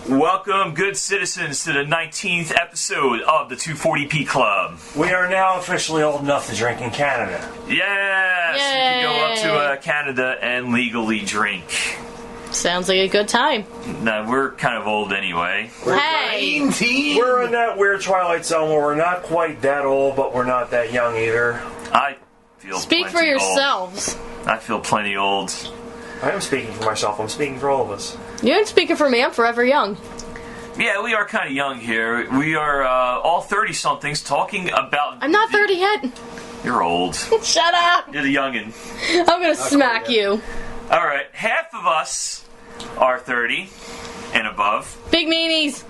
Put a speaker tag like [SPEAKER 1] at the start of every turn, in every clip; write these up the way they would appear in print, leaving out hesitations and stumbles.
[SPEAKER 1] Welcome, good citizens, to the 19th episode of the 240p Club.
[SPEAKER 2] We are now officially old enough to drink in Canada.
[SPEAKER 1] Yes!
[SPEAKER 3] Yay.
[SPEAKER 1] You can go up to Canada and legally drink.
[SPEAKER 3] Sounds like a good time.
[SPEAKER 1] No, we're kind of old anyway.
[SPEAKER 3] Hey!
[SPEAKER 2] We're in that weird twilight zone where we're not quite that old, but we're not that young either.
[SPEAKER 1] I feel
[SPEAKER 3] Speak for
[SPEAKER 1] plenty
[SPEAKER 3] yourselves.
[SPEAKER 1] old. I feel plenty old.
[SPEAKER 2] I am speaking for myself. I'm speaking for all of us.
[SPEAKER 3] You ain't speaking for me. I'm forever young.
[SPEAKER 1] Yeah, we are kind of young here. We are all 30-somethings talking about...
[SPEAKER 3] I'm not 30 yet.
[SPEAKER 1] You're old.
[SPEAKER 3] Shut up!
[SPEAKER 1] You're the youngin'.
[SPEAKER 3] I'm gonna smack you.
[SPEAKER 1] Alright, half of us are 30 and above.
[SPEAKER 3] Big meanies.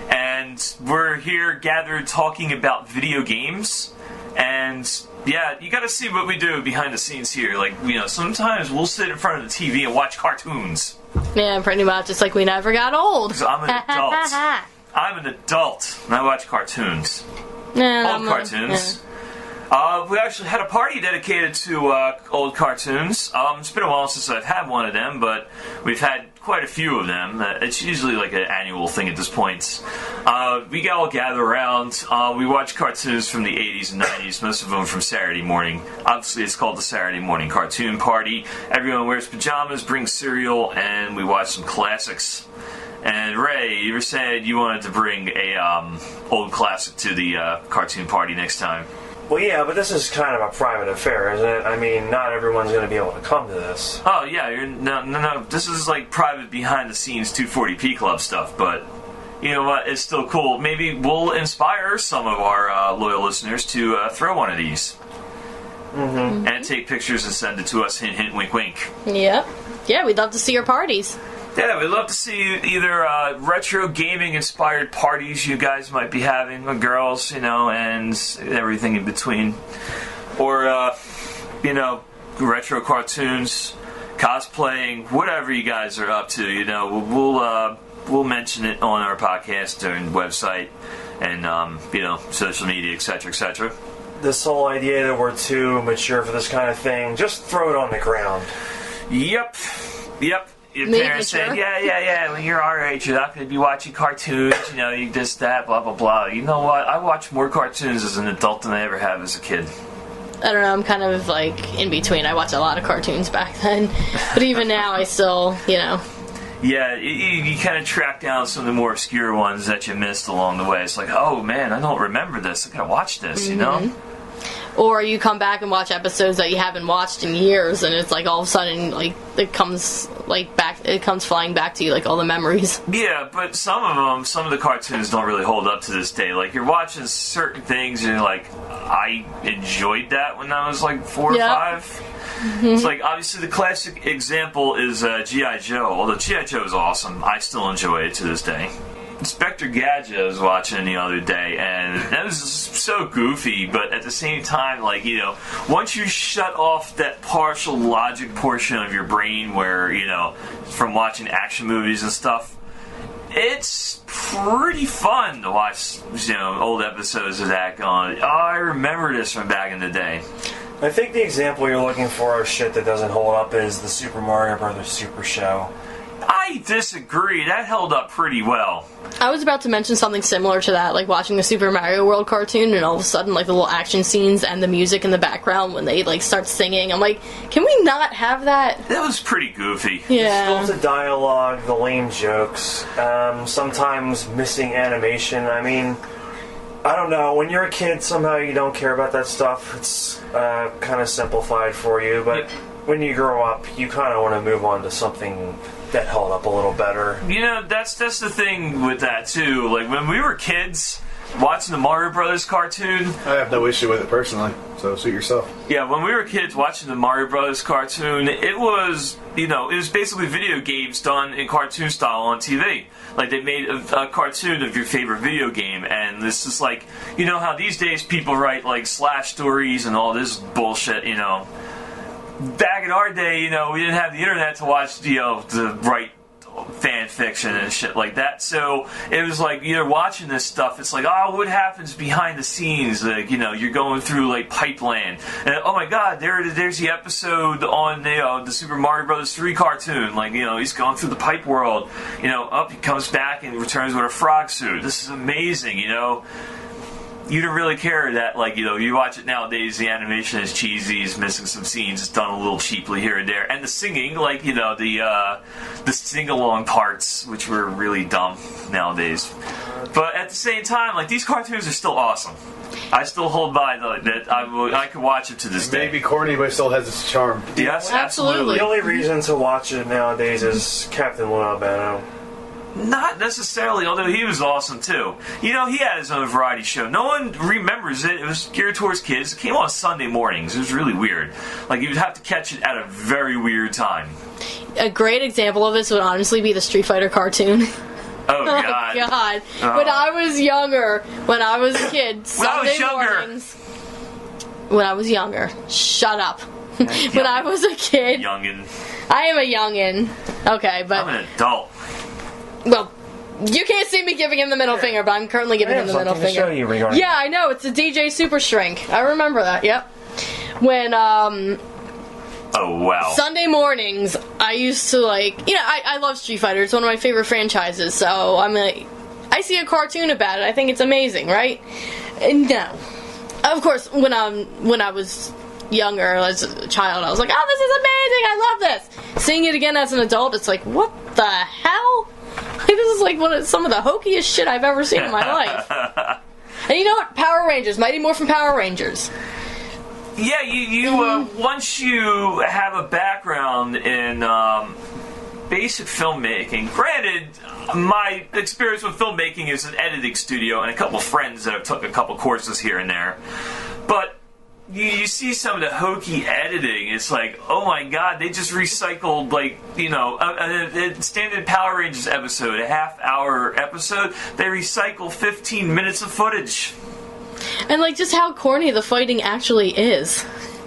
[SPEAKER 1] And we're here gathered talking about video games. And yeah, you gotta see what we do behind the scenes here. Like, you know, sometimes we'll sit in front of the TV and watch cartoons.
[SPEAKER 3] Yeah, pretty much. It's like we never got old.
[SPEAKER 1] Because I'm an adult. I'm an adult, and I watch cartoons.
[SPEAKER 3] Yeah,
[SPEAKER 1] Old cartoons. We actually had a party dedicated to old cartoons. It's been a while since I've had one of them, but we've had quite a few of them. It's usually like an annual thing at this point. We all gather around. We watch cartoons from the 80s and 90s, most of them from Saturday morning. Obviously, it's called the Saturday Morning Cartoon Party. Everyone wears pajamas, brings cereal, and we watch some classics. And Ray, you were saying you wanted to bring a old classic to the cartoon party next time.
[SPEAKER 2] Well, yeah, but this is kind of a private affair, isn't it? I mean, not everyone's going to be able to come to this.
[SPEAKER 1] Oh, yeah, no. This is like private behind-the-scenes 240p Club stuff, but you know what? It's still cool. Maybe we'll inspire some of our loyal listeners to throw one of these. Mm-hmm. And take pictures and send it to us, hint, hint, wink, wink.
[SPEAKER 3] Yep. Yeah, we'd love to see your parties.
[SPEAKER 1] Yeah, we'd love to see either retro gaming-inspired parties you guys might be having with girls, you know, and everything in between. Or, you know, retro cartoons, cosplaying, whatever you guys are up to, you know. We'll mention it on our podcast and website and, you know, social media, etc., etc.
[SPEAKER 2] This whole idea that we're too mature for this kind of thing, just throw it on the ground.
[SPEAKER 1] Yep. Your parents said, yeah, when you're our age, you're not going to be watching cartoons, you know, you just that, blah, blah, blah. You know what? I watch more cartoons as an adult than I ever have as a kid.
[SPEAKER 3] I don't know, I'm kind of like in between. I watched a lot of cartoons back then, but even now I still, you know.
[SPEAKER 1] Yeah, you kind of track down some of the more obscure ones that you missed along the way. It's like, oh man, I don't remember this. I gotta watch this, you know?
[SPEAKER 3] Or you come back and watch episodes that you haven't watched in years, and it's like all of a sudden, like it comes flying back to you, like all the memories.
[SPEAKER 1] Yeah, but some of the cartoons don't really hold up to this day. Like you're watching certain things, and you're like, I enjoyed that when I was like 4 or 5. Mm-hmm. It's like obviously the classic example is G.I. Joe. Although G.I. Joe is awesome, I still enjoy it to this day. Inspector Gadget I was watching the other day, and that was so goofy, but at the same time, like, you know, once you shut off that partial logic portion of your brain where, you know, from watching action movies and stuff, it's pretty fun to watch, you know, old episodes of that going, oh, I remember this from back in the day.
[SPEAKER 2] I think the example you're looking for of shit that doesn't hold up is the Super Mario Bros. Super Show.
[SPEAKER 1] I disagree. That held up pretty well.
[SPEAKER 3] I was about to mention something similar to that, like watching the Super Mario World cartoon, and all of a sudden, like the little action scenes and the music in the background when they like start singing. I'm like, can we not have that?
[SPEAKER 1] That was pretty goofy.
[SPEAKER 3] Yeah.
[SPEAKER 2] Still the dialogue, the lame jokes, sometimes missing animation. I mean, I don't know. When you're a kid, somehow you don't care about that stuff. It's kind of simplified for you, but when you grow up, you kind of want to move on to something that held up a little better.
[SPEAKER 1] You know, that's the thing with that too. Like when we were kids, watching the Mario Brothers cartoon.
[SPEAKER 4] I have no issue with it personally, so suit yourself.
[SPEAKER 1] Yeah, when we were kids watching the Mario Brothers cartoon, it was, you know, it was basically video games done in cartoon style on TV. Like they made a cartoon of your favorite video game, and this is like, you know how these days people write like slash stories and all this bullshit, you know. Back in our day, you know, we didn't have the internet to watch, you know, to write fan fiction and shit like that. So it was like, you're watching this stuff, it's like, oh, what happens behind the scenes? Like, you're going through like Pipeland, and oh my god, there's the episode on the Super Mario Brothers 3 cartoon. Like, he's going through the pipe world. Up he comes back and returns with a frog suit. This is amazing. You don't really care that, like, you watch it nowadays, the animation is cheesy, it's missing some scenes, it's done a little cheaply here and there. And the singing, like, the sing-along parts, which were really dumb nowadays. But at the same time, like, these cartoons are still awesome. I still hold by that I could watch it to this day.
[SPEAKER 4] Maybe corny, but it still has its charm.
[SPEAKER 1] Yes, absolutely.
[SPEAKER 2] The only reason to watch it nowadays is Captain Lou Albano.
[SPEAKER 1] Not necessarily, although he was awesome too. He had his own variety show. No one remembers it. It was geared towards kids. It came on Sunday mornings. It was really weird. Like, you'd have to catch it at a very weird time.
[SPEAKER 3] A great example of this would honestly be the Street Fighter cartoon.
[SPEAKER 1] Oh, God.
[SPEAKER 3] Oh, God. When I was younger, when I was a kid, Sunday mornings... When I was younger. Shut up. When I was a kid...
[SPEAKER 1] Youngin.
[SPEAKER 3] I am a youngin. Okay, but...
[SPEAKER 1] I'm an adult.
[SPEAKER 3] Well, you can't see me giving him the middle finger, but I'm currently giving him the middle finger.
[SPEAKER 2] Show you regarding
[SPEAKER 3] I know, it's a DJ Super Shrink. I remember that, yep. When,
[SPEAKER 1] Oh, wow.
[SPEAKER 3] Sunday mornings, I used to, like... I love Street Fighter. It's one of my favorite franchises, so I see a cartoon about it. I think it's amazing, right? No. Of course, when I was younger, as a child, I was like, oh, this is amazing! I love this! Seeing it again as an adult, it's like, what the hell? This is like some of the hokiest shit I've ever seen in my life. And you know what? Power Rangers. Mighty Morphin Power Rangers.
[SPEAKER 1] Yeah, you once you have a background in basic filmmaking, granted, my experience with filmmaking is an editing studio and a couple friends that have took a couple courses here and there, but you see some of the hokey editing, it's like, oh my god, they just recycled, like, a standard Power Rangers episode, a half-hour episode, they recycle 15 minutes of footage.
[SPEAKER 3] And, like, just how corny the fighting actually is.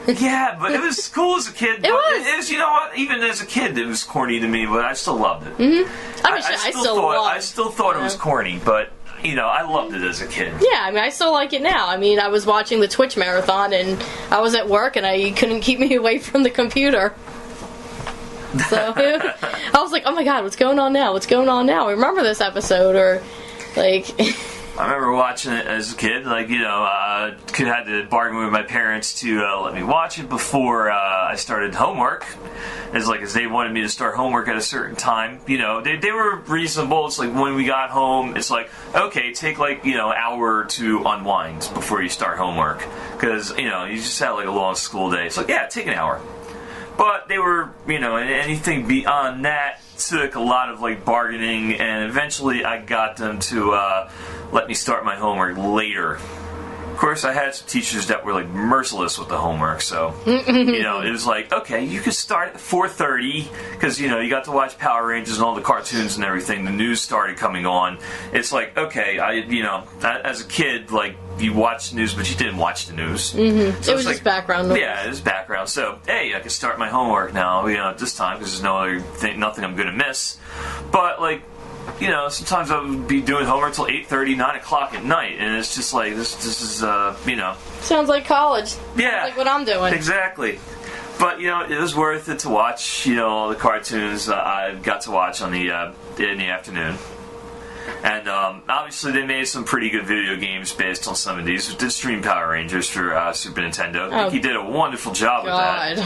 [SPEAKER 1] Yeah, but it was cool as a kid.
[SPEAKER 3] It was.
[SPEAKER 1] It was, you know what, even as a kid, it was corny to me, but I still loved it.
[SPEAKER 3] Mm-hmm.
[SPEAKER 1] I still thought it was corny, but... I loved it as a kid.
[SPEAKER 3] Yeah, I still like it now. I was watching the Twitch marathon, and I was at work, and I couldn't keep me away from the computer. So, I was like, oh my god, what's going on now? What's going on now? I remember this episode, or, like...
[SPEAKER 1] I remember watching it as a kid, like, had to bargain with my parents to let me watch it before I started homework. As they wanted me to start homework at a certain time. They were reasonable. It's like, when we got home, it's like, okay, take an hour to unwind before you start homework. Because, you just had like a long school day. It's like, yeah, take an hour. But they were, anything beyond that took a lot of bargaining, and eventually I got them to let me start my homework later. Of course, I had some teachers that were merciless with the homework, so it was like, okay, you could start at 4:30 because you got to watch Power Rangers and all the cartoons and everything. The news started coming on. It's like, okay, as a kid, you watched the news, but you didn't watch the news.
[SPEAKER 3] Mm-hmm. So it was just background noise.
[SPEAKER 1] Yeah, it was background. So hey, I can start my homework now. At this time because there's no other nothing I'm gonna miss. But sometimes I would be doing homework till 8:30, 9 o'clock at night, and it's just like, this is,
[SPEAKER 3] Sounds like college.
[SPEAKER 1] Yeah.
[SPEAKER 3] Sounds like what I'm doing.
[SPEAKER 1] Exactly. But, it was worth it to watch, all the cartoons I got to watch in the afternoon. And, obviously they made some pretty good video games based on some of these. We did stream Power Rangers for Super Nintendo. I think he did a wonderful job with that.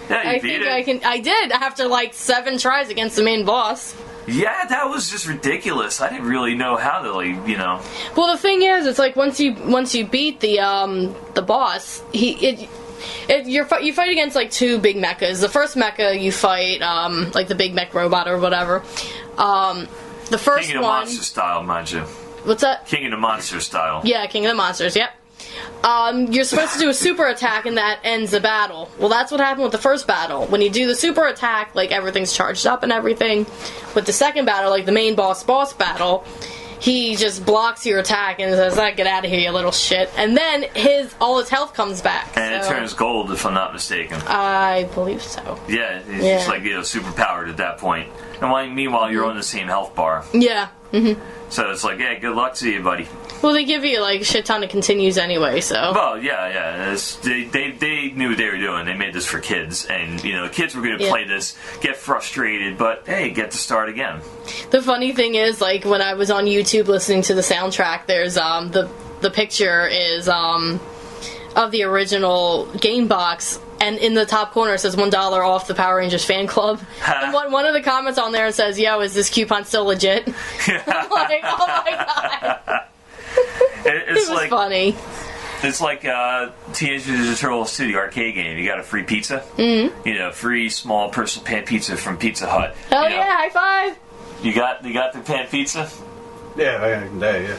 [SPEAKER 1] Yeah, you beat it.
[SPEAKER 3] I did, after 7 tries against the main boss.
[SPEAKER 1] Yeah, that was just ridiculous. I didn't really know how to,
[SPEAKER 3] Well, the thing is, it's once you beat the boss, you fight against 2 big mechas. The first mecha you fight, the big mech robot or whatever. The first
[SPEAKER 1] King of the Monster style, mind you.
[SPEAKER 3] What's that?
[SPEAKER 1] King of the Monster style.
[SPEAKER 3] Yeah, King of the Monsters. Yep. You're supposed to do a super attack and that ends the battle. Well, that's what happened with the first battle. When you do the super attack, everything's charged up and everything. With the second battle, the main boss battle, he just blocks your attack and says, "Get out of here, you little shit." And then all his health comes back.
[SPEAKER 1] And it turns gold, if I'm not mistaken.
[SPEAKER 3] I believe so.
[SPEAKER 1] Yeah, he's just like, super powered at that point. And meanwhile, you're on the same health bar.
[SPEAKER 3] Yeah. Mm-hmm.
[SPEAKER 1] So it's like, good luck to you, buddy.
[SPEAKER 3] Well, they give you like a shit ton of continues anyway, so.
[SPEAKER 1] Well, yeah. They knew what they were doing. They made this for kids, and kids were going to play this, get frustrated, but hey, get to start again.
[SPEAKER 3] The funny thing is, like when I was on YouTube listening to the soundtrack, there's the picture is of the original game box. And in the top corner it says $1 off the Power Rangers fan club. And one of the comments on there says, "Yo, is this coupon still legit?" I'm like, oh my god. It was like, funny.
[SPEAKER 1] It's like Teenage Mutant Ninja Turtles 2, the arcade game. You got a free pizza. Mm-hmm. Free small personal pan pizza from Pizza Hut.
[SPEAKER 3] Hell yeah, high five.
[SPEAKER 1] You got the pan pizza?
[SPEAKER 4] Yeah.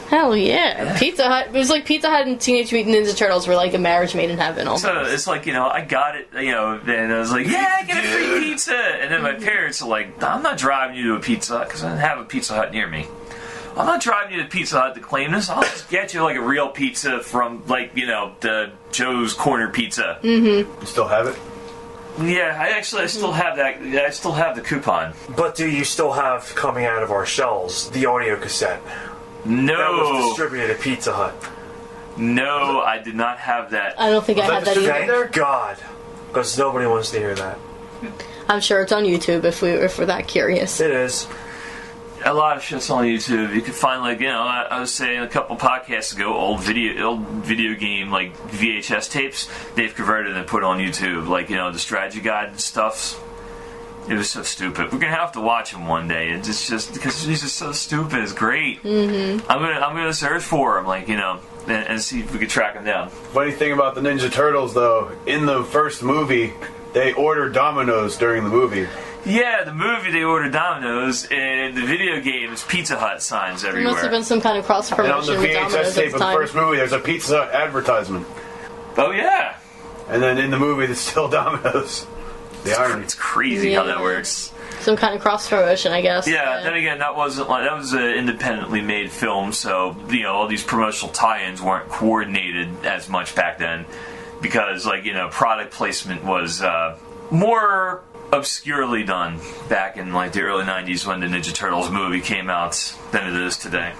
[SPEAKER 3] Hell yeah. Pizza Hut. It was like Pizza Hut and Teenage Mutant Ninja Turtles were like a marriage made in heaven almost.
[SPEAKER 1] So it's like, I got it, and I was like, yeah, get a free pizza. And then my parents are like, I'm not driving you to a Pizza Hut because I don't have a Pizza Hut near me. I'm not driving you to Pizza Hut to claim this. I'll just get you like a real pizza from the Joe's Corner Pizza.
[SPEAKER 4] Mm-hmm. You still have it?
[SPEAKER 1] Yeah, I still have that. I still have the coupon.
[SPEAKER 2] But do you still have, coming out of our shells, the audio cassette?
[SPEAKER 1] No.
[SPEAKER 2] That was distributed at Pizza Hut.
[SPEAKER 1] No, I did not have that.
[SPEAKER 3] I don't think I had that either.
[SPEAKER 2] Thank God. Because nobody wants to hear that.
[SPEAKER 3] I'm sure it's on YouTube if we're that curious.
[SPEAKER 2] It is.
[SPEAKER 1] A lot of shit's on YouTube. You can find I was saying a couple podcasts ago, old video game like VHS tapes. They've converted and put on YouTube, the strategy guide and stuff. It was so stupid. We're gonna have to watch them one day. It's just because he's just so stupid. It's great. Mm-hmm. I'm gonna search for him, and see if we can track him down.
[SPEAKER 4] Funny thing about the Ninja Turtles, though, in the first movie, they ordered Domino's during the movie.
[SPEAKER 1] Yeah, the movie they ordered Domino's, and the video game is Pizza Hut signs everywhere.
[SPEAKER 3] There must have been some kind of cross promotion.
[SPEAKER 4] And on the VHS tape of the first movie, there's a Pizza Hut advertisement.
[SPEAKER 1] Oh yeah.
[SPEAKER 4] And then in the movie, there's still Domino's.
[SPEAKER 1] It's crazy how that works.
[SPEAKER 3] Some kind of cross promotion, I guess.
[SPEAKER 1] Yeah. Then again, that was an independently made film, so all these promotional tie-ins weren't coordinated as much back then, because product placement was more obscurely done back in the early 90s when the Ninja Turtles movie came out than it is today.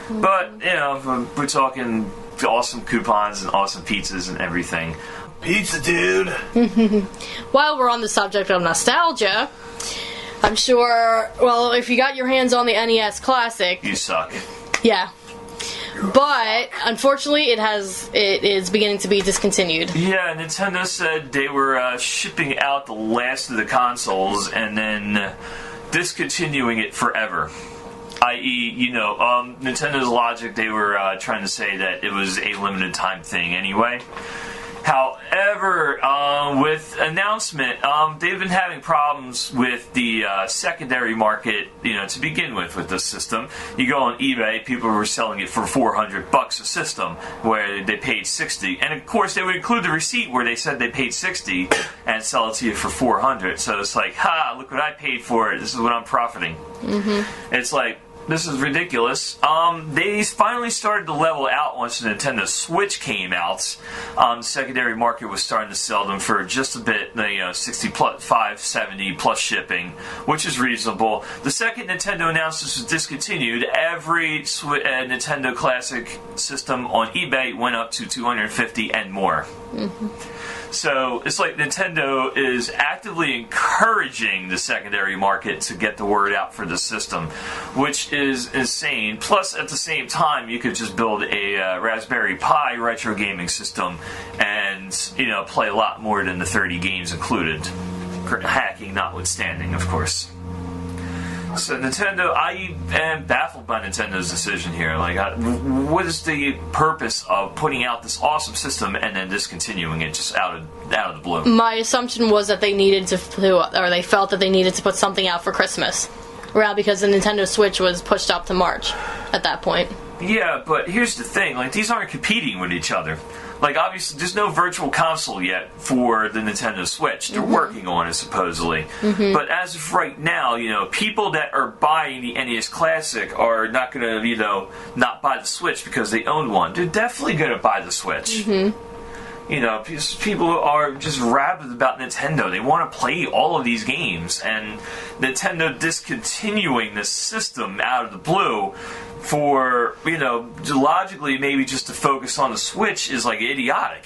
[SPEAKER 1] But we're talking awesome coupons and awesome pizzas and everything.
[SPEAKER 4] Pizza, dude.
[SPEAKER 3] While we're on the subject of nostalgia, I'm sure, well, if you got your hands on the NES Classic,
[SPEAKER 1] you suck.
[SPEAKER 3] Yeah. But unfortunately, it is beginning to be discontinued.
[SPEAKER 1] Yeah, Nintendo said they were shipping out the last of the consoles and then discontinuing it forever. I.e., Nintendo's logic, they were trying to say that it was a limited time thing anyway. However, with announcement, they've been having problems with the secondary market, to begin with this system. You go on eBay, people were selling it for $400 a system, where they paid $60. And of course, they would include the receipt where they said they paid $60 and sell it to you for $400. So it's like, look what I paid for it. This is what I'm profiting. Mm-hmm. It's like, this is ridiculous. They finally started to level out once the Nintendo Switch came out. The secondary market was starting to sell them for just a bit, $65, $70 plus shipping, which is reasonable. The second Nintendo announced this was discontinued, every Nintendo Classic system on eBay went up to $250 and more. Mm-hmm. So it's like Nintendo is actively encouraging the secondary market to get the word out for the system, which is insane. Plus, at the same time, you could just build a Raspberry Pi retro gaming system and play a lot more than the 30 games included, hacking notwithstanding, of course. So Nintendo, I am baffled by Nintendo's decision here. What is the purpose of putting out this awesome system and then discontinuing it just out of the blue?
[SPEAKER 3] My assumption was that they needed they felt that they needed to put something out for Christmas, because the Nintendo Switch was pushed up to March at that point.
[SPEAKER 1] Yeah, but here's the thing: these aren't competing with each other. Like, obviously, there's no virtual console yet for the Nintendo Switch. They're working on it, supposedly. But as of right now, you know, people that are buying the NES Classic are not going to, you know, not buy the Switch because they own one. They're definitely going to buy the Switch. You know, people are just rabid about Nintendo. They want to play all of these games. And Nintendo discontinuing this system out of the blue for, you know, logically maybe just to focus on the Switch is, like, idiotic.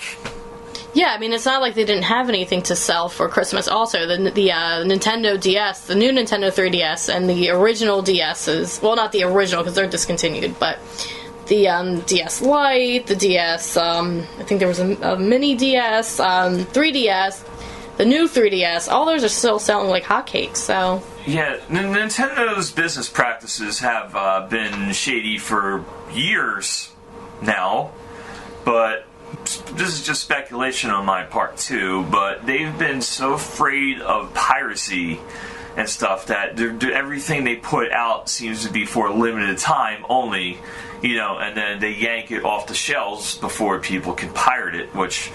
[SPEAKER 3] Yeah, I mean, it's not like they didn't have anything to sell for Christmas. Also, the Nintendo DS, the new Nintendo 3DS, and the original DS's, well, not the original because they're discontinued, but the DS Lite, the DS, I think there was a mini DS, 3DS, the new 3DS, all those are still selling like hotcakes, so...
[SPEAKER 1] Yeah, Nintendo's business practices have been shady for years now, but this is just speculation on my part too, but they've been so afraid of piracy and stuff that everything they put out seems to be for a limited time only, you know, and then they yank it off the shelves before people can pirate it, which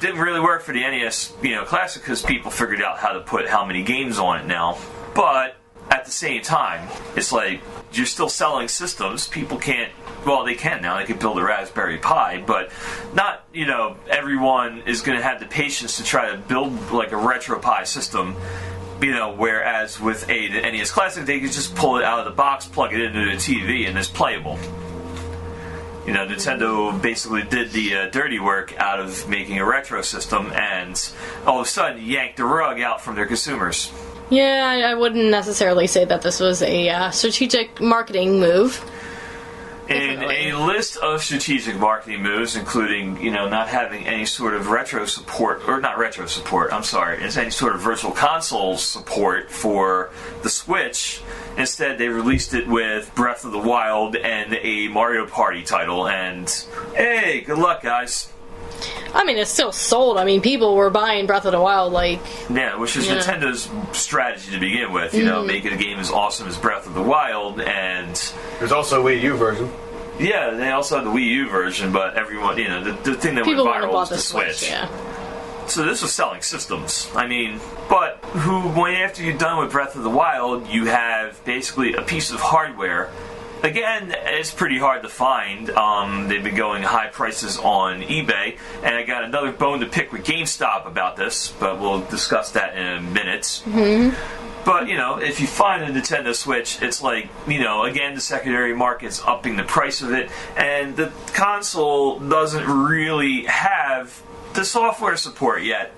[SPEAKER 1] didn't really work for the NES, you know, Classic because people figured out how to put how many games on it now. But at the same time, it's like you're still selling systems. People can't. Well, they can now. They can build a Raspberry Pi, but not, you know, everyone is going to have the patience to try to build like a RetroPie system. You know, whereas with the NES Classic, they could just pull it out of the box, plug it into the TV, and it's playable. You know, Nintendo basically did the dirty work out of making a retro system, and all of a sudden yanked the rug out from their consumers.
[SPEAKER 3] Yeah, I wouldn't necessarily say that this was a strategic marketing move.
[SPEAKER 1] In a list of strategic marketing moves, including, you know, not having any sort of retro support, or not retro support, I'm sorry, it's any sort of virtual console support for the Switch. Instead, they released it with Breath of the Wild and a Mario Party title, and hey, good luck, guys.
[SPEAKER 3] I mean, it's still sold. I mean, people were buying Breath of the Wild, like...
[SPEAKER 1] Yeah, which is Nintendo's strategy to begin with, you know, make it a game as awesome as Breath of the Wild, and...
[SPEAKER 4] There's also a Wii U version.
[SPEAKER 1] Yeah, they also have the Wii U version, but everyone, you know, the thing that
[SPEAKER 3] people
[SPEAKER 1] went viral was
[SPEAKER 3] the
[SPEAKER 1] the Switch.
[SPEAKER 3] Yeah.
[SPEAKER 1] So this was selling systems. I mean, but when after you're done with Breath of the Wild, you have basically a piece of hardware. Again, it's pretty hard to find. They've been going high prices on eBay, and I got another bone to pick with GameStop about this, but we'll discuss that in a minute. But, you know, if you find a Nintendo Switch, it's like, you know, again, the secondary market's upping the price of it, and the console doesn't really have the software support yet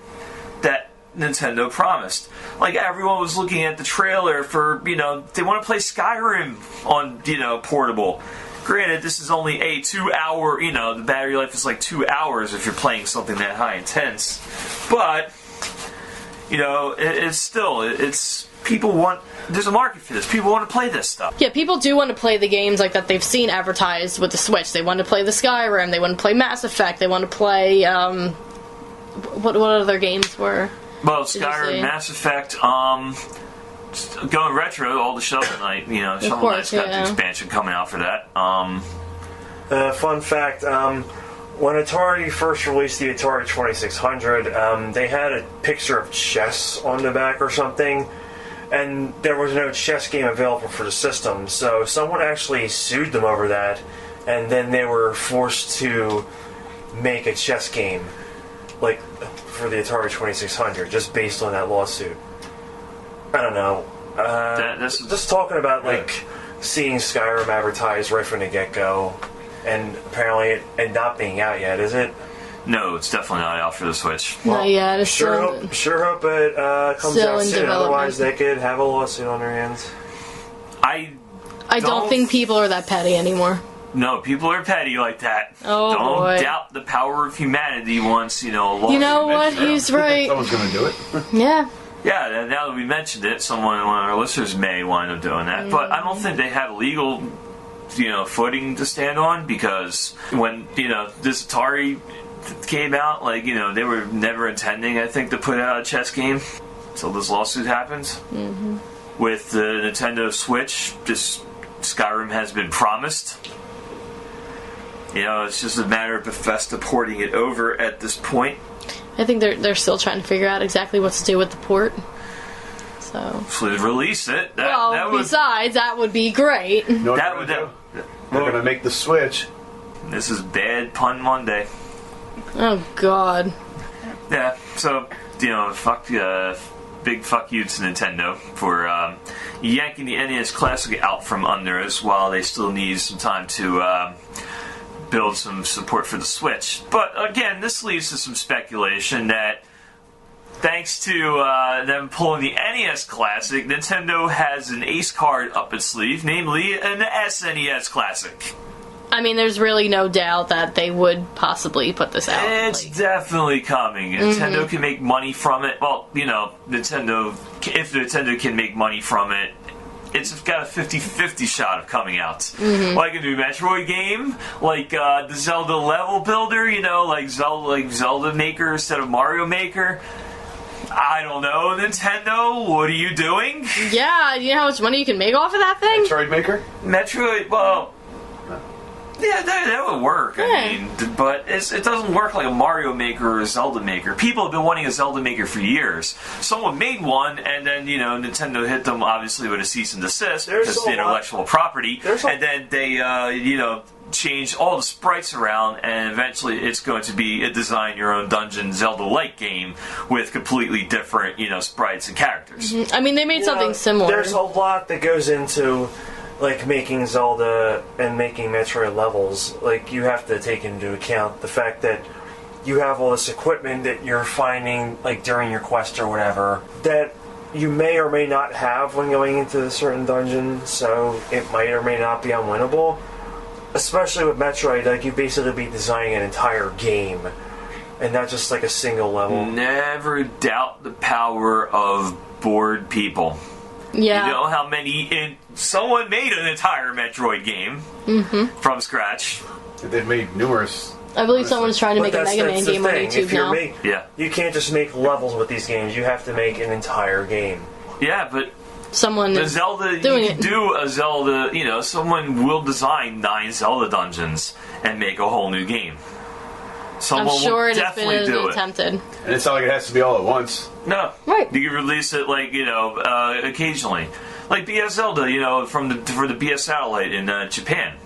[SPEAKER 1] that Nintendo promised. Like, everyone was looking at the trailer for, you know, they want to play Skyrim on, you know, portable. Granted, this is only a 2-hour, you know, the battery life is like 2 hours if you're playing something that high intense. But, you know, it's people want, there's a market for this. People want to play this stuff.
[SPEAKER 3] Yeah, people do want to play the games like that they've seen advertised with the Switch. They want to play the Skyrim, they want to play Mass Effect, they want to play, what other games were...
[SPEAKER 1] Well, Skyrim, Mass Effect, going retro, all the Shovel Knight, you know, Shovel Knight's got the expansion coming out for that.
[SPEAKER 2] Fun fact, when Atari first released the Atari 2600, they had a picture of chess on the back or something, and there was no chess game available for the system, so someone actually sued them over that, and then they were forced to make a chess game, like, for the Atari 2600, just based on that lawsuit. I don't know. Just talking about, like, seeing Skyrim advertised right from the get-go, and apparently it not being out yet, is it?
[SPEAKER 1] No, it's definitely not out for the Switch.
[SPEAKER 3] Well, yeah, it's
[SPEAKER 2] sure hope it comes out soon, otherwise they could have a lawsuit on their hands.
[SPEAKER 1] I
[SPEAKER 3] don't think people are that petty anymore.
[SPEAKER 1] No, people are petty like that.
[SPEAKER 3] Oh,
[SPEAKER 1] don't doubt the power of humanity once, you know...
[SPEAKER 3] You know what? He's right.
[SPEAKER 4] Someone's going to do it.
[SPEAKER 3] Yeah.
[SPEAKER 1] Yeah, now that we mentioned it, one of our listeners may wind up doing that. But I don't think they have a legal, you know, footing to stand on, because when, you know, this Atari came out, like, you know, they were never intending, I think, to put out a chess game until this lawsuit happens. With the Nintendo Switch, just Skyrim has been promised. You know, it's just a matter of Bethesda porting it over at this point.
[SPEAKER 3] I think they're still trying to figure out exactly what to do with the port. So
[SPEAKER 1] release it.
[SPEAKER 3] Besides, that would be great.
[SPEAKER 4] You know what they're going to make the Switch.
[SPEAKER 1] This is bad pun Monday.
[SPEAKER 3] Oh, God.
[SPEAKER 1] Yeah, so, you know, big fuck you to Nintendo for yanking the NES Classic out from under us while they still need some time to build some support for the Switch. But, again, this leads to some speculation that thanks to them pulling the NES Classic, Nintendo has an ace card up its sleeve, namely an SNES Classic.
[SPEAKER 3] I mean, there's really no doubt that they would possibly put this out.
[SPEAKER 1] It's definitely coming. Nintendo can make money from it. Well, you know, if Nintendo can make money from it, it's got a 50-50 shot of coming out. Like a new Metroid game, like the Zelda level builder, you know, like Zelda Maker instead of Mario Maker. I don't know, Nintendo, what are you doing?
[SPEAKER 3] Yeah, you know how much money you can make off of that thing?
[SPEAKER 4] Metroid Maker?
[SPEAKER 1] Metroid, well... Yeah, that would work.
[SPEAKER 3] Yeah.
[SPEAKER 1] I mean, but it doesn't work like a Mario Maker or a Zelda Maker. People have been wanting a Zelda Maker for years. Someone made one, and then, you know, Nintendo hit them, obviously, with a cease and desist because it's intellectual property. And then they, you know, changed all the sprites around, and eventually it's going to be a design your own dungeon Zelda-like game with completely different, you know, sprites and characters.
[SPEAKER 3] I mean, they made something similar.
[SPEAKER 2] There's a lot that goes into... like making Zelda and making Metroid levels. Like, you have to take into account the fact that you have all this equipment that you're finding, like, during your quest or whatever, that you may or may not have when going into a certain dungeon, so it might or may not be unwinnable. Especially with Metroid, like, you basically be designing an entire game, and not just, like, a single level.
[SPEAKER 1] Never doubt the power of bored people.
[SPEAKER 3] Yeah.
[SPEAKER 1] You know how many... someone made an entire Metroid game from scratch.
[SPEAKER 4] They've made numerous.
[SPEAKER 3] I believe someone's trying to make a Mega Man game on YouTube now.
[SPEAKER 1] Yeah.
[SPEAKER 2] You can't just make levels with these games. You have to make an entire game.
[SPEAKER 1] Yeah, but...
[SPEAKER 3] someone
[SPEAKER 1] the Zelda,
[SPEAKER 3] doing
[SPEAKER 1] you can do a Zelda... You know, someone will design 9 Zelda dungeons and make a whole new game. Someone
[SPEAKER 3] I'm sure
[SPEAKER 1] will
[SPEAKER 3] it's
[SPEAKER 1] definitely
[SPEAKER 3] been
[SPEAKER 1] do
[SPEAKER 3] attempted.
[SPEAKER 4] And it's not like it has to be all at once.
[SPEAKER 1] No.
[SPEAKER 3] Right.
[SPEAKER 1] You can release it, like, you know, occasionally. Like BS Zelda, you know, for the BS Satellite in Japan.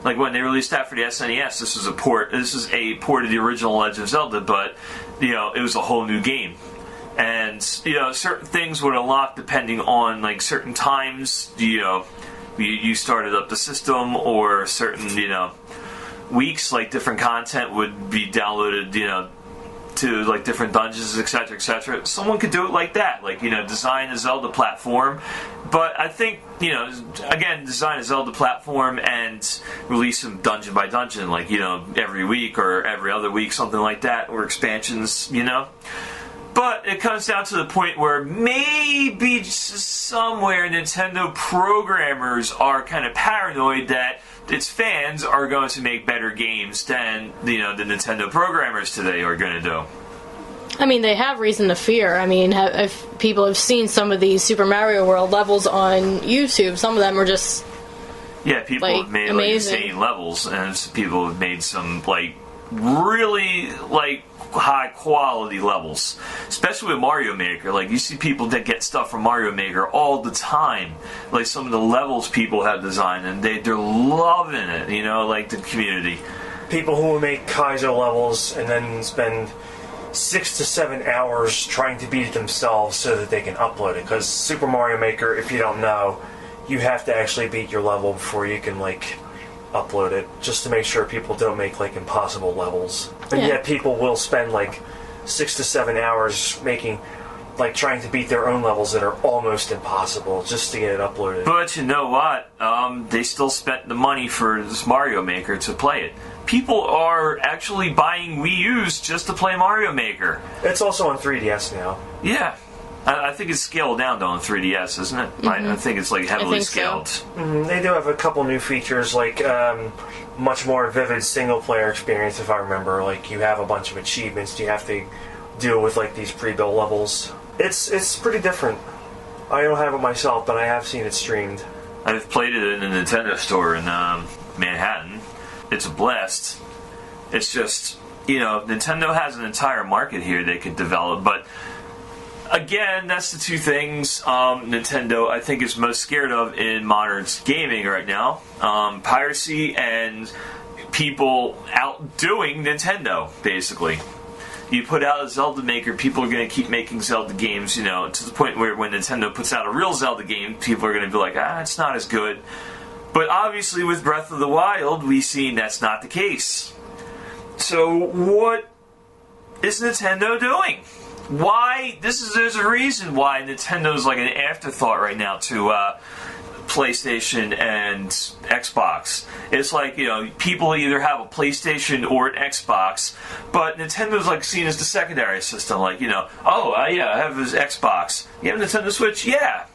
[SPEAKER 1] Like, when they released that for the SNES, this was a port of the original Legend of Zelda, but, you know, it was a whole new game. And, you know, certain things would unlock depending on, like, certain times, you know, you started up the system, or certain, you know, weeks, like, different content would be downloaded, you know, to, like, different dungeons, etc., etc. Someone could do it like that, like, you know, design a Zelda platform. But I think, you know, again, design a Zelda platform and release them dungeon by dungeon, like, you know, every week or every other week, something like that, or expansions, you know. But it comes down to the point where maybe somewhere Nintendo programmers are kind of paranoid that its fans are going to make better games than, you know, the Nintendo programmers today are going to do.
[SPEAKER 3] I mean, they have reason to fear. I mean, if people have seen some of these Super Mario World levels on YouTube, some of them are just
[SPEAKER 1] people
[SPEAKER 3] like,
[SPEAKER 1] have made
[SPEAKER 3] amazing.
[SPEAKER 1] like insane levels, and people have made some like really like high quality levels, especially with Mario Maker. Like, you see people that get stuff from Mario Maker all the time, like some of the levels people have designed, and they're loving it, you know, like the community.
[SPEAKER 2] People who will make Kaizo levels and then spend 6 to 7 hours trying to beat it themselves so that they can upload it, because Super Mario Maker, if you don't know, you have to actually beat your level before you can, like, upload it, just to make sure people don't make, like, impossible levels. And yet people will spend, like, 6 to 7 hours making, like, trying to beat their own levels that are almost impossible just to get it uploaded.
[SPEAKER 1] But you know what? They still spent the money for this Mario Maker to play it. People are actually buying Wii U's just to play Mario Maker.
[SPEAKER 2] It's also on 3DS now.
[SPEAKER 1] Yeah. I think it's scaled down, though, on 3DS, isn't it? I think it's, like, heavily scaled.
[SPEAKER 3] So.
[SPEAKER 2] They do have a couple new features, like much more vivid single-player experience, if I remember. Like, you have a bunch of achievements you have to deal with, like, these pre-built levels. It's pretty different. I don't have it myself, but I have seen it streamed.
[SPEAKER 1] I've played it in the Nintendo store in Manhattan. it's a blast. It's just, Nintendo has an entire market here they could develop, but again, that's the two things Nintendo, I think, is most scared of in modern gaming right now. Piracy and people outdoing Nintendo, basically. You put out a Zelda maker, people are going to keep making Zelda games, to the point where when Nintendo puts out a real Zelda game, people are going to be like, it's not as good. But obviously with Breath of the Wild, we've seen that's not the case. So what is Nintendo doing? Why? There's a reason why Nintendo's like an afterthought right now to PlayStation and Xbox. It's like, people either have a PlayStation or an Xbox, but Nintendo's like seen as the secondary system. Like, I have this Xbox. You have a Nintendo Switch? Yeah.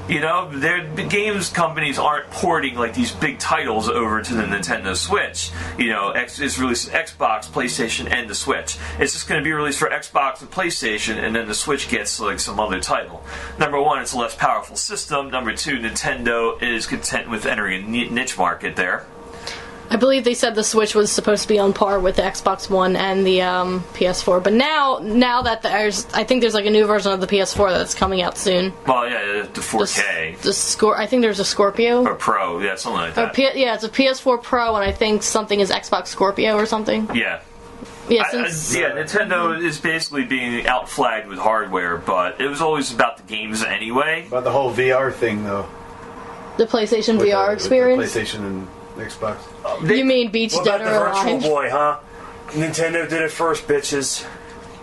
[SPEAKER 1] The games companies aren't porting like these big titles over to the Nintendo Switch. It's released on Xbox, PlayStation, and the Switch. It's just going to be released for Xbox and PlayStation, and then the Switch gets like some other title. Number one, it's a less powerful system. Number two, Nintendo is content with entering a niche market there.
[SPEAKER 3] I believe they said the Switch was supposed to be on par with the Xbox One and the PS4, but now that I think there's like a new version of the PS4 that's coming out soon.
[SPEAKER 1] Well, yeah, the 4K.
[SPEAKER 3] I think there's a Scorpio
[SPEAKER 1] or Pro, yeah, something like that.
[SPEAKER 3] It's a PS4 Pro, and I think something is Xbox Scorpio or something.
[SPEAKER 1] Yeah.
[SPEAKER 3] Yeah,
[SPEAKER 1] Nintendo is basically being outflagged with hardware, but it was always about the games anyway.
[SPEAKER 4] About the whole VR thing, though.
[SPEAKER 3] The PlayStation VR experience.
[SPEAKER 4] The PlayStation and Xbox.
[SPEAKER 3] You mean Beach Dead or Alive?
[SPEAKER 2] Virtual Boy, huh? Nintendo did it first, bitches.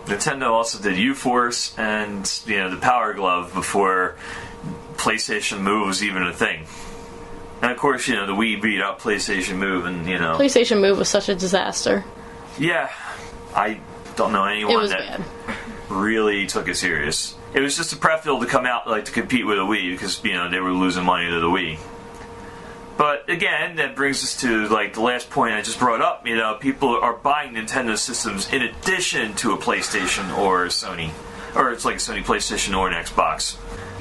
[SPEAKER 1] Nintendo also did U-Force and the Power Glove before PlayStation Move was even a thing. And of course, the Wii beat out PlayStation Move, and
[SPEAKER 3] PlayStation Move was such a disaster.
[SPEAKER 1] Yeah, I don't know anyone that really took it serious. It was just a prep build to come out to compete with a Wii because they were losing money to the Wii. But again, that brings us to the last point I just brought up. People are buying Nintendo systems in addition to a PlayStation or a Sony, or it's like a Sony PlayStation or an Xbox.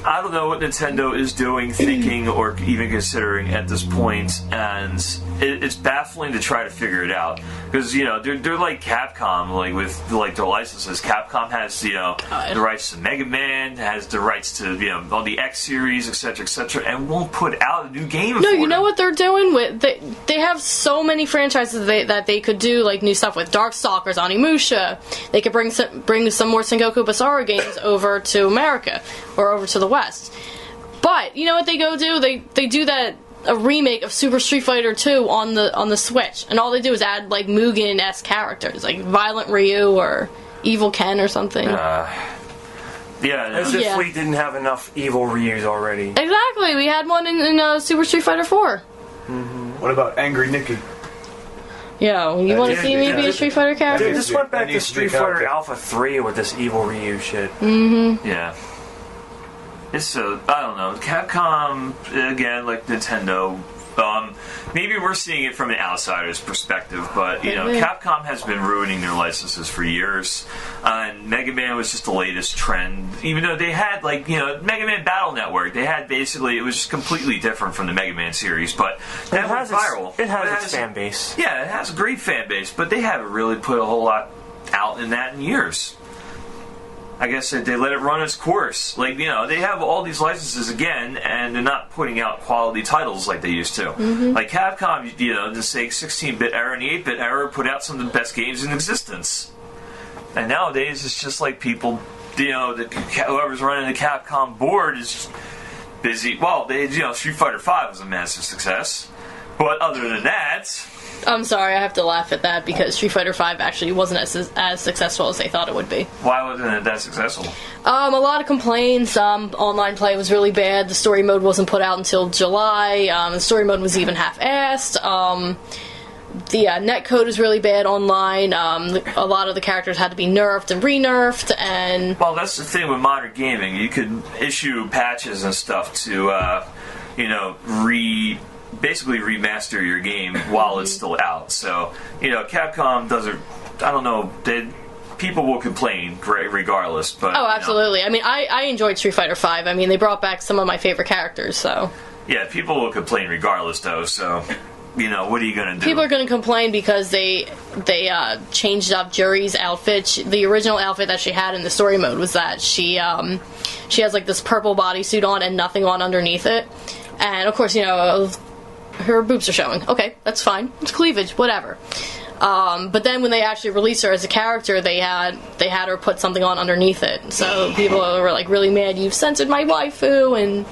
[SPEAKER 1] I don't know what Nintendo is doing, thinking, or even considering at this point, and it's baffling to try to figure it out. Because, they're like Capcom, with their licenses. Capcom has, the rights to Mega Man, has the rights to, all the X series, etc., and won't put out a new game
[SPEAKER 3] No, you know what they're doing? They have so many franchises that they could do, new stuff with. Darkstalkers, Onimusha. They could bring some more Sengoku Basara games over to America, or over to the West. But you know what they go do? They do a remake of Super Street Fighter 2 on the Switch, and all they do is add Mugen-esque characters, like Violent Ryu or Evil Ken or something.
[SPEAKER 2] As if we didn't have enough evil Ryus already.
[SPEAKER 3] Exactly, we had one in Super Street Fighter 4.
[SPEAKER 4] Mm-hmm. What about Angry Nicky?
[SPEAKER 3] Yo, you want to see me be a Street Fighter character?
[SPEAKER 2] Dude, this went back to Street Fighter Alpha 3 with this evil Ryu shit.
[SPEAKER 3] Mm-hmm.
[SPEAKER 1] Yeah. It's I don't know. Capcom, again, like Nintendo, maybe we're seeing it from an outsider's perspective, but, Capcom has been ruining their licenses for years, and Mega Man was just the latest trend, even though they had, Mega Man Battle Network, they had basically, it was just completely different from the Mega Man series, but that went viral.
[SPEAKER 2] It has its fan base.
[SPEAKER 1] Yeah, it has a great fan base, but they haven't really put a whole lot out in that in years. I guess they let it run its course. They have all these licenses again, and they're not putting out quality titles like they used to.
[SPEAKER 3] Mm-hmm.
[SPEAKER 1] Like Capcom, the 16-bit era and the 8-bit era put out some of the best games in existence. And nowadays, it's just like people, whoever's running the Capcom board is busy. Well, Street Fighter V was a massive success, but other than that.
[SPEAKER 3] I'm sorry, I have to laugh at that because Street Fighter V actually wasn't as successful as they thought it would be.
[SPEAKER 1] Why wasn't it that successful?
[SPEAKER 3] A lot of complaints. Online play was really bad. The story mode wasn't put out until July. The story mode was even half-assed. The netcode is really bad online. A lot of the characters had to be nerfed and re-nerfed. And
[SPEAKER 1] well, that's the thing with modern gaming. You could issue patches and stuff to, basically remaster your game while it's still out. So, Capcom doesn't, I don't know, people will complain regardless. But
[SPEAKER 3] oh, absolutely. I mean, I enjoyed Street Fighter V. I mean, they brought back some of my favorite characters, so.
[SPEAKER 1] Yeah, people will complain regardless, though, so. you know, what are you gonna do?
[SPEAKER 3] People are going to complain because they changed up Juri's outfit. The original outfit that she had in the story mode was that she has like this purple bodysuit on and nothing on underneath it. And of course, you know, her boobs are showing. Okay, that's fine. It's cleavage, whatever. But then when they actually released her as a character, they had her put something on underneath it. So people were like really mad. You've censored my waifu, and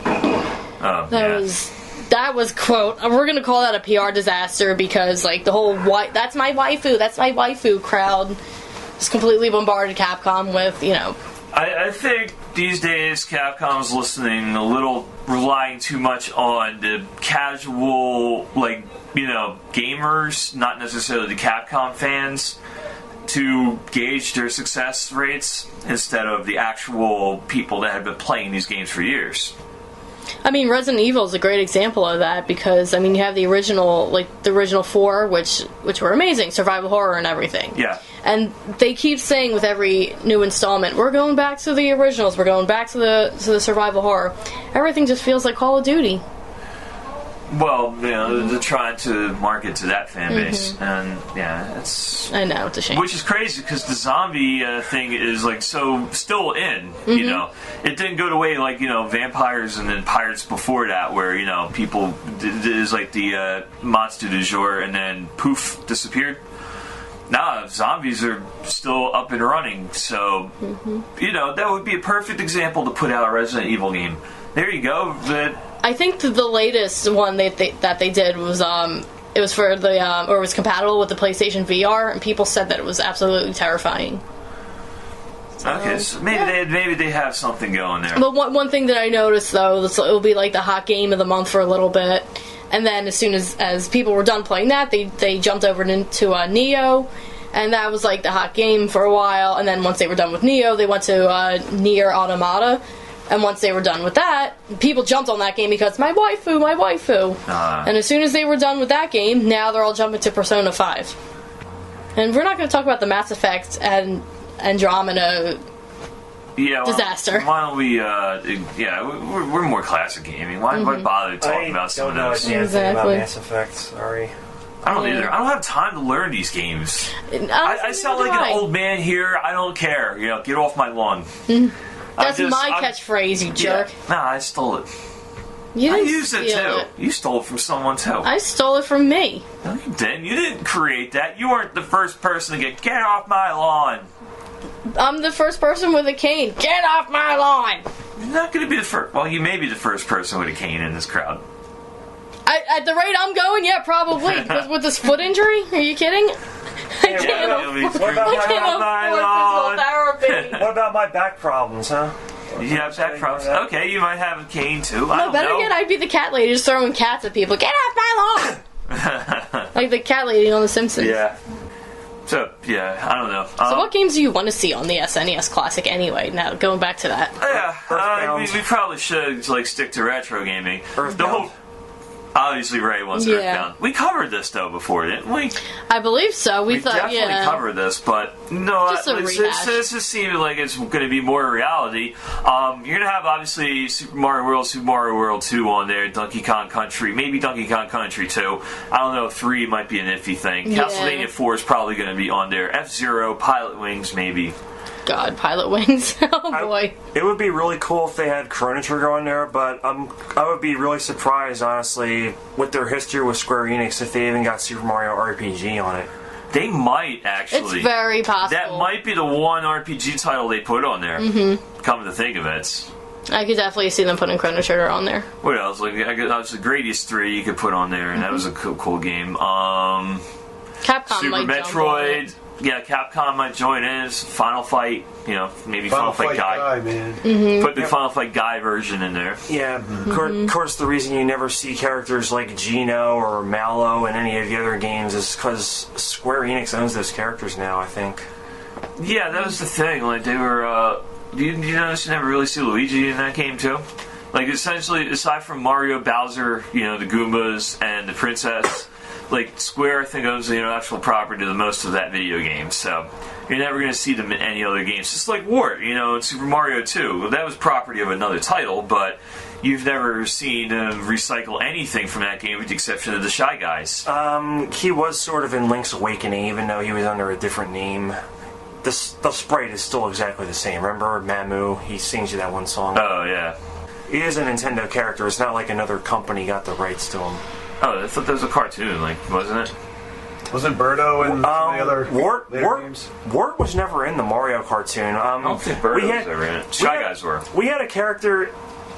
[SPEAKER 3] that was quote. We're gonna call that a PR disaster because like the whole that's my waifu crowd just completely bombarded Capcom with, you know.
[SPEAKER 1] I think these days Capcom's listening a little, relying too much on the casual, like, you know, gamers, not necessarily the Capcom fans, to gauge their success rates instead of the actual people that have been playing these games for years.
[SPEAKER 3] I mean, Resident Evil is a great example of that because, I mean, you have the original 4, which were amazing, survival horror and everything.
[SPEAKER 1] Yeah.
[SPEAKER 3] And they keep saying with every new installment, we're going back to the originals, we're going back to the survival horror. Everything just feels like Call of Duty.
[SPEAKER 1] Well, you know, they're trying to market to that fan base, and yeah, it's...
[SPEAKER 3] I know, it's a shame.
[SPEAKER 1] Which is crazy, because the zombie thing is, like, so still in, you know. It didn't go away like, you know, vampires and then pirates before that, where, you know, people... It is like the monster du jour, and then poof, disappeared. Nah, zombies are still up and running, so, you know, that would be a perfect example to put out a Resident Evil game. There you go,
[SPEAKER 3] I think the latest one that they did was it was for the or was compatible with the PlayStation VR, and people said that it was absolutely terrifying.
[SPEAKER 1] Okay, so maybe they have something going there.
[SPEAKER 3] But one thing that I noticed though, it'll be like the hot game of the month for a little bit, and then as soon as people were done playing that, they jumped over into Neo, and that was like the hot game for a while. And then once they were done with Neo, they went to Nier Automata. And once they were done with that, people jumped on that game because my waifu. And as soon as they were done with that game, now they're all jumping to Persona 5. And we're not going to talk about the Mass Effect and Andromeda disaster.
[SPEAKER 1] Why don't we, we're more classic gaming. Why bother talking about some of those?
[SPEAKER 2] I don't know anything about Mass Effect, sorry.
[SPEAKER 1] I don't either. I don't have time to learn these games. I sound like an old man here. I don't care. You know, get off my lawn.
[SPEAKER 3] That's my catchphrase, you jerk.
[SPEAKER 1] Yeah. Nah, I stole it.
[SPEAKER 3] You didn't
[SPEAKER 1] I used it too. You stole it from someone too.
[SPEAKER 3] I stole it from me.
[SPEAKER 1] No, you didn't. You didn't create that. You weren't the first person to get off my lawn.
[SPEAKER 3] I'm the first person with a cane. Get off my lawn!
[SPEAKER 1] You're not going to be the first. Well, you may be the first person with a cane in this crowd.
[SPEAKER 3] At the rate I'm going, yeah, probably. with this foot injury? Are you kidding? I can't afford physical therapy.
[SPEAKER 2] What about my back problems, huh?
[SPEAKER 1] You have back problems? Okay, you might have a cane too. I don't
[SPEAKER 3] better
[SPEAKER 1] know.
[SPEAKER 3] yet, I'd be the cat lady just throwing cats at people. Get off my lawn! Like the cat lady on The Simpsons.
[SPEAKER 1] Yeah. So, yeah, I don't know.
[SPEAKER 3] So what games do you want to see on the SNES Classic anyway? Now, going back to that.
[SPEAKER 1] Yeah, we probably should like stick to retro gaming. Obviously, Ray wants Earthbound. We covered this though before, didn't we?
[SPEAKER 3] I believe so. We thought,
[SPEAKER 1] definitely covered this, but no,
[SPEAKER 3] this
[SPEAKER 1] just seems like it's going to be more reality. You're going to have obviously Super Mario World 2 on there, Donkey Kong Country, maybe Donkey Kong Country 2. I don't know. 3 might be an iffy thing.
[SPEAKER 3] Yeah.
[SPEAKER 1] Castlevania 4 is probably going to be on there. F-Zero, Pilot Wings, maybe.
[SPEAKER 3] God, Pilot Wings. Oh boy.
[SPEAKER 2] It would be really cool if they had Chrono Trigger on there, but I would be really surprised, honestly, with their history with Square Enix, if they even got Super Mario RPG on it.
[SPEAKER 1] They might, actually.
[SPEAKER 3] It's very possible.
[SPEAKER 1] That might be the one RPG title they put on there. Come to think of it.
[SPEAKER 3] I could definitely see them putting Chrono Trigger on there.
[SPEAKER 1] What else? Like, obviously, Gradius 3 you could put on there, and that was a cool game.
[SPEAKER 3] Capcom
[SPEAKER 1] Super
[SPEAKER 3] might
[SPEAKER 1] Metroid. Yeah, Capcom might join in. Final Fight, you know, maybe Final Fight Guy.
[SPEAKER 4] Man.
[SPEAKER 1] Put the Final Fight Guy version in there.
[SPEAKER 2] Yeah, of course the reason you never see characters like Geno or Mallow in any of the other games is because Square Enix owns those characters now, I think.
[SPEAKER 1] Yeah, that was the thing. Like, they were, you notice you never really see Luigi in that game, too? Like, essentially, aside from Mario, Bowser, you know, the Goombas, and the Princess, like Square, I think, owns the intellectual property to most of that video game, so you're never going to see them in any other games. Just like Wart, in Super Mario 2. That was property of another title, but you've never seen him recycle anything from that game with the exception of the Shy Guys.
[SPEAKER 2] He was sort of in Link's Awakening, even though he was under a different name. The sprite is still exactly the same. Remember Mamu? He sings you that one song.
[SPEAKER 1] Oh, yeah.
[SPEAKER 2] He is a Nintendo character. It's not like another company got the rights to him.
[SPEAKER 1] Oh, I thought that was a cartoon, wasn't it?
[SPEAKER 4] Wasn't Birdo and some of the other games?
[SPEAKER 2] Wart was never in the Mario cartoon.
[SPEAKER 1] I don't think Birdo was ever in it. Shy Guys were.
[SPEAKER 2] We had a character...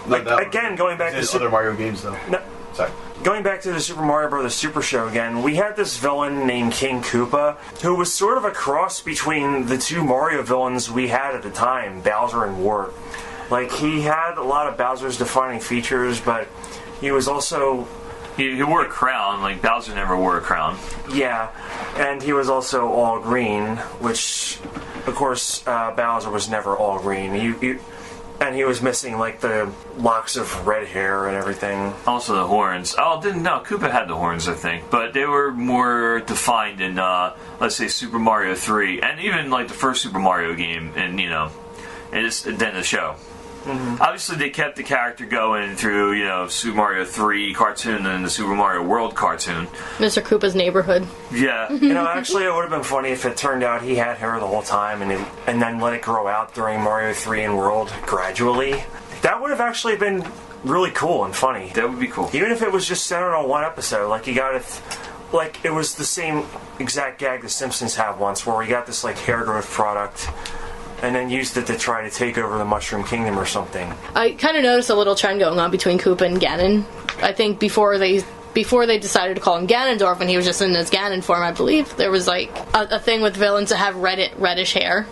[SPEAKER 2] again, going back to...
[SPEAKER 4] other Mario games, though.
[SPEAKER 2] No,
[SPEAKER 4] sorry.
[SPEAKER 2] Going back to the Super Mario Bros. Super Show again, we had this villain named King Koopa, who was sort of a cross between the two Mario villains we had at the time, Bowser and Wart. Like, he had a lot of Bowser's defining features, but he was also...
[SPEAKER 1] He wore a crown, like Bowser never wore a crown.
[SPEAKER 2] Yeah, and he was also all green, which, of course, Bowser was never all green. And he was missing, like, the locks of red hair and everything.
[SPEAKER 1] Also the horns. Koopa had the horns, I think. But they were more defined in, let's say, Super Mario 3. And even, like, the first Super Mario game, and, than the show. Mm-hmm. Obviously, they kept the character going through, Super Mario 3 cartoon and the Super Mario World cartoon.
[SPEAKER 3] Mr. Koopa's Neighborhood.
[SPEAKER 1] Yeah.
[SPEAKER 2] Actually, it would have been funny if it turned out he had hair the whole time and then let it grow out during Mario 3 and World gradually. That would have actually been really cool and funny.
[SPEAKER 1] That would be cool.
[SPEAKER 2] Even if it was just centered on one episode. Like, you got it... Like, it was the same exact gag the Simpsons have once, where we got this, like, hair growth product... and then used it to try to take over the Mushroom Kingdom or something.
[SPEAKER 3] I kind of noticed a little trend going on between Koopa and Ganon. I think before they decided to call him Ganondorf and he was just in his Ganon form, I believe, there was like a thing with villains that have reddish hair.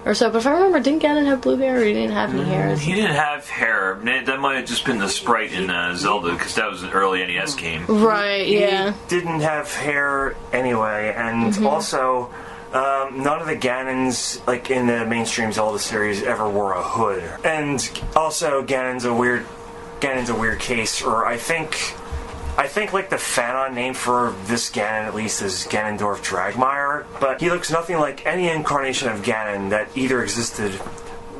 [SPEAKER 3] Or so, but if I remember, didn't Ganon have blue hair or he didn't have any hair?
[SPEAKER 1] He didn't have hair. That might have just been the sprite in Zelda, because that was an early NES game.
[SPEAKER 3] Right, yeah.
[SPEAKER 2] He didn't have hair anyway, and also... none of the Ganons, like in the mainstream Zelda series, ever wore a hood. And also, Ganon's a weird case. Or I think like the Fanon name for this Ganon at least is Ganondorf Dragmire. But he looks nothing like any incarnation of Ganon that either existed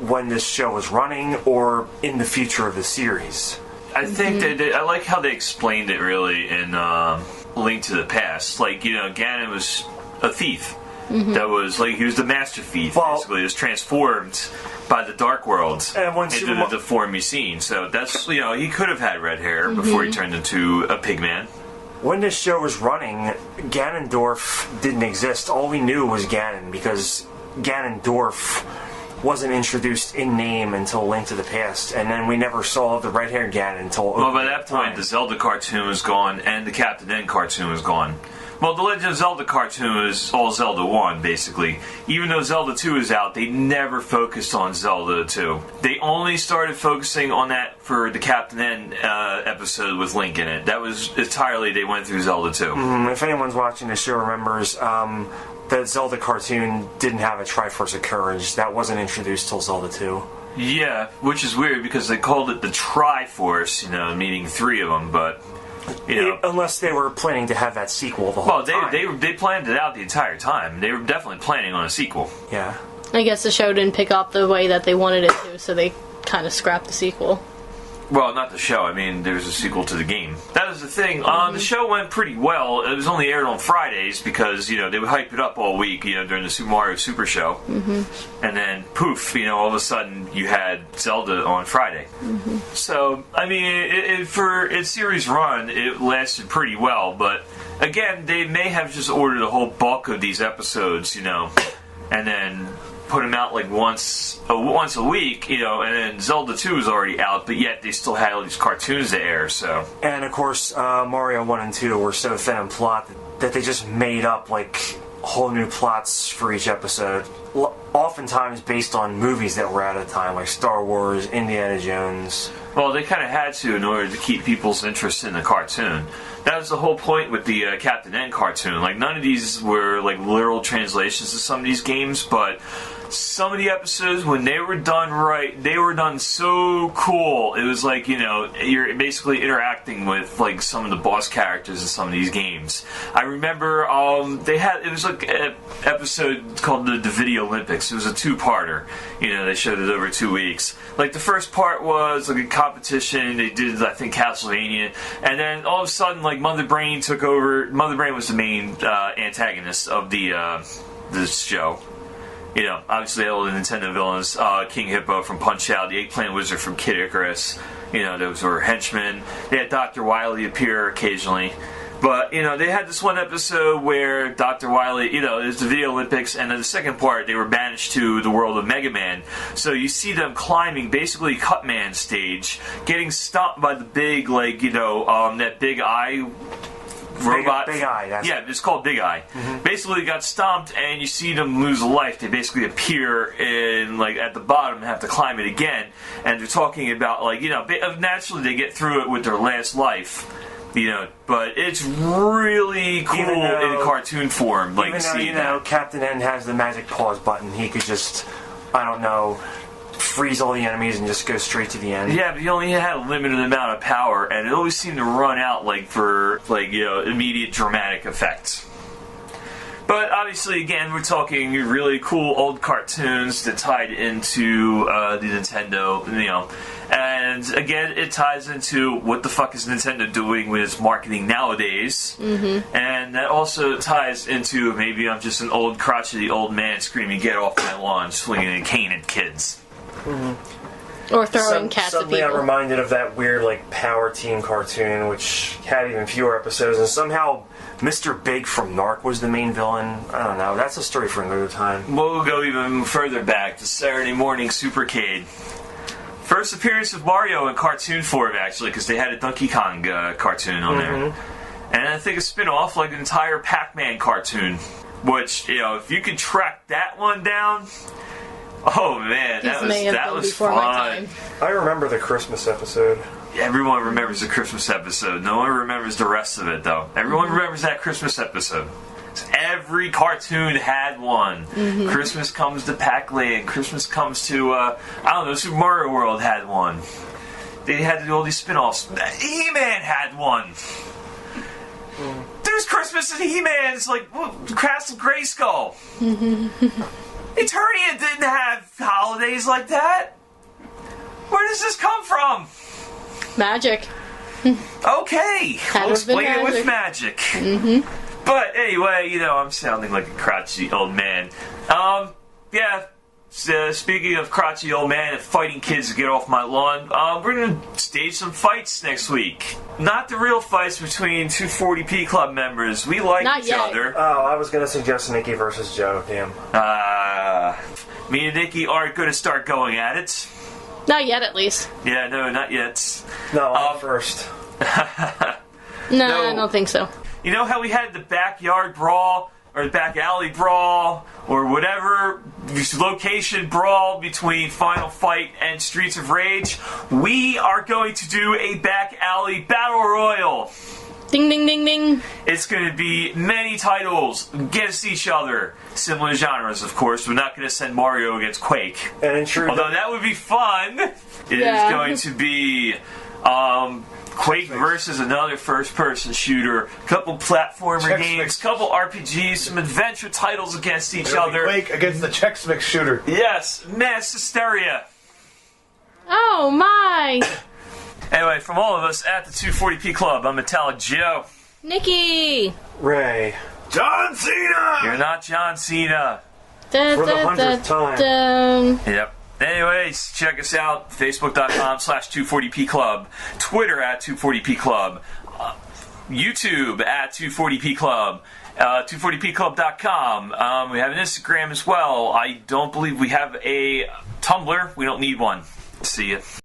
[SPEAKER 2] when this show was running or in the future of the series.
[SPEAKER 1] I think I like how they explained it really in Link to the Past. Like, Ganon was a thief. Mm-hmm. That was like he was the master thief. Basically, he was transformed by the Dark World into the form he's seen. So that's he could have had red hair before he turned into a pigman.
[SPEAKER 2] When this show was running, Ganondorf didn't exist. All we knew was Ganon because Ganondorf wasn't introduced in name until Link to the Past, and then we never saw the red-haired Ganon until.
[SPEAKER 1] Well, by that point, the Zelda cartoon was gone, and the Captain N cartoon was gone. Well, the Legend of Zelda cartoon is all Zelda 1, basically. Even though Zelda 2 is out, they never focused on Zelda 2. They only started focusing on that for the Captain N episode with Link in it. That was entirely, they went through Zelda 2.
[SPEAKER 2] If anyone's watching the show remembers, the Zelda cartoon didn't have a Triforce of Courage. That wasn't introduced till Zelda 2.
[SPEAKER 1] Yeah, which is weird because they called it the Triforce, meaning 3 of them, but...
[SPEAKER 2] Unless they were planning to have that sequel the whole time.
[SPEAKER 1] Well, they planned it out the entire time. They were definitely planning on a sequel.
[SPEAKER 2] Yeah.
[SPEAKER 3] I guess the show didn't pick up the way that they wanted it to, so they kind of scrapped the sequel.
[SPEAKER 1] Well, not the show. I mean, there's a sequel to the game. That was the thing. The show went pretty well. It was only aired on Fridays because, they would hype it up all week, during the Super Mario Super Show. Mm-hmm. And then, poof, all of a sudden you had Zelda on Friday. Mm-hmm. So, I mean, for its series run, it lasted pretty well. But, again, they may have just ordered a whole bulk of these episodes, and then... put them out like once a week, and then Zelda 2 is already out, but yet they still had all these cartoons to air, so...
[SPEAKER 2] And, of course, Mario 1 and 2 were so thin in plot that they just made up, like, whole new plots for each episode, oftentimes based on movies that were out at the time, like Star Wars, Indiana Jones...
[SPEAKER 1] Well, they kind of had to in order to keep people's interest in the cartoon. That was the whole point with the Captain N cartoon. Like, none of these were, like, literal translations of some of these games, but some of the episodes, when they were done right, they were done so cool. It was like, you know, you're basically interacting with like some of the boss characters in some of these games. I remember it was like an episode called the Video Olympics. It was a 2-parter. You know, they showed it over 2 weeks. Like the first part was like a competition. They did, I think, Castlevania, and then all of a sudden, like Mother Brain took over. Mother Brain was the main antagonist of this show. You know, obviously all the Nintendo villains, King Hippo from Punch-Out, the Eggplant Wizard from Kid Icarus, you know, those were henchmen. They had Dr. Wily appear occasionally. But, you know, they had this one episode where Dr. Wily, you know, there's the Video Olympics, and in the second part, they were banished to the world of Mega Man. So you see them climbing, basically Cutman stage, getting stopped by the big, like, you know, that big eye robot.
[SPEAKER 2] Big Eye.
[SPEAKER 1] Yeah, it's called Big Eye. Mm-hmm. Basically, got stomped, and you see them lose a life. They basically appear in like at the bottom and have to climb it again. And they're talking about like, you know, naturally they get through it with their last life. You know, but it's really cool in cartoon form. Like,
[SPEAKER 2] even though, you know, Captain N has the magic pause button, he could just, I don't know, freeze all the enemies and just go straight to the end.
[SPEAKER 1] Yeah, but he only had a limited amount of power, and it always seemed to run out like for like, you know, immediate dramatic effects. But obviously, again, we're talking really cool old cartoons that tied into the Nintendo, you know. And again, it ties into what the fuck is Nintendo doing with its marketing nowadays. Mm-hmm. And that also ties into maybe I'm just an old crotchety old man screaming, "Get off my lawn," swinging a cane at kids.
[SPEAKER 3] Mm-hmm. Or throwing cats at people.
[SPEAKER 2] Suddenly I'm reminded of that weird, like, Power Team cartoon, which had even fewer episodes, and somehow Mr. Big from Narc was the main villain. I don't know. That's a story for another time.
[SPEAKER 1] We'll go even further back to Saturday Morning Supercade. First appearance of Mario in cartoon form, actually, because they had a Donkey Kong cartoon on there. And I think a spin-off, like an entire Pac-Man cartoon. Which, you know, if you could track that one down... Oh man, that was fun.
[SPEAKER 2] I remember the Christmas episode.
[SPEAKER 1] Everyone remembers the Christmas episode. No one remembers the rest of it, though. Everyone remembers that Christmas episode. Every cartoon had one. Mm-hmm. Christmas comes to Pac-Land. Christmas comes to, I don't know, Super Mario World had one. They had to do all these spin-offs. He-Man had one. There's Christmas and He-Man. It's like, Castle Grayskull. Eternia didn't have holidays like that. Where does this come from?
[SPEAKER 3] Magic.
[SPEAKER 1] Okay, we'll explain it with magic. Mm-hmm. But anyway, you know, I'm sounding like a crotchety old man. Yeah. Speaking of crotchety old man and fighting kids to get off my lawn, we're going to stage some fights next week. Not the real fights between 240p Club members. We like each other.
[SPEAKER 2] Oh, I was going to suggest Nikki versus Joe. Damn.
[SPEAKER 1] Me and Nikki aren't going to start going at it.
[SPEAKER 3] Not yet, at least.
[SPEAKER 1] Yeah, no, not yet.
[SPEAKER 2] No, I'm first.
[SPEAKER 3] No, I don't think so.
[SPEAKER 1] You know how we had the backyard brawl? Or the back alley brawl, or whatever location brawl between Final Fight and Streets of Rage, we are going to do a back alley battle royal.
[SPEAKER 3] Ding, ding, ding, ding.
[SPEAKER 1] It's going to be many titles against each other. Similar genres, of course. We're not going to send Mario against Quake.
[SPEAKER 2] And in true,
[SPEAKER 1] although that would be fun. It is going to be... Quake versus another first-person shooter, couple platformer games, couple RPGs, some adventure titles against each other.
[SPEAKER 4] Quake against the Chex Mix shooter.
[SPEAKER 1] Yes, mass hysteria.
[SPEAKER 3] Oh my!
[SPEAKER 1] Anyway, from all of us at the 240p Club, I'm Metallic Joe.
[SPEAKER 3] Nikki!
[SPEAKER 2] Ray.
[SPEAKER 4] John Cena!
[SPEAKER 1] You're not John Cena.
[SPEAKER 2] For the 100th time.
[SPEAKER 1] Yep. Anyways, check us out, Facebook.com/240p Club, Twitter at 240p Club, YouTube at 240p Club, 240pclub.com. We have an Instagram as well. I don't believe we have a Tumblr. We don't need one. See ya.